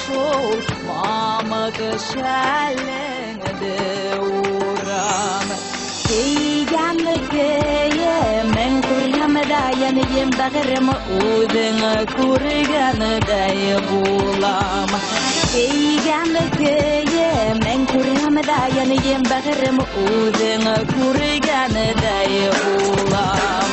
şol mamık şəlləngdə uğram Keyganlıqıya mən kurlamada yanıyım bağırım Udını kurganıday bulam Keyganlıqıya mən kurlamada yanıyım bağırım Udını kurganıday bulam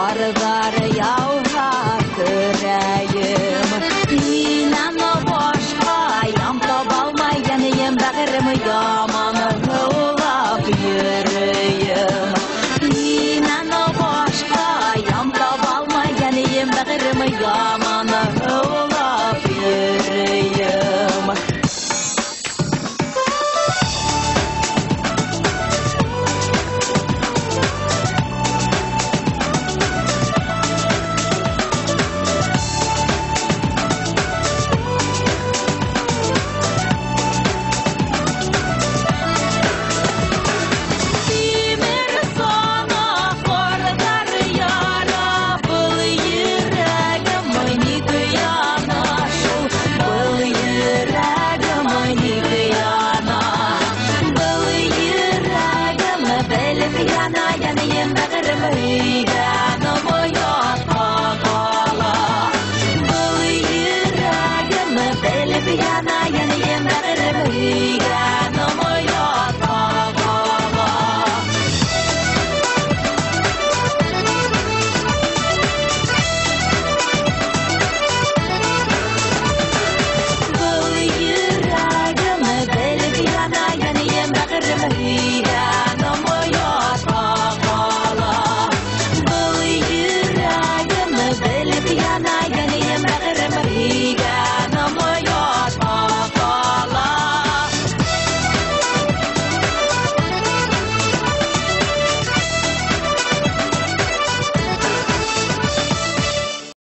Varlar yavha kırayım İnanma boşa yamta balmayanıyım Bağırımı yamanı hılap yürüyüm İnanma boşa yamta balmayanıyım Bağırımı yamanı hılap yürüyüm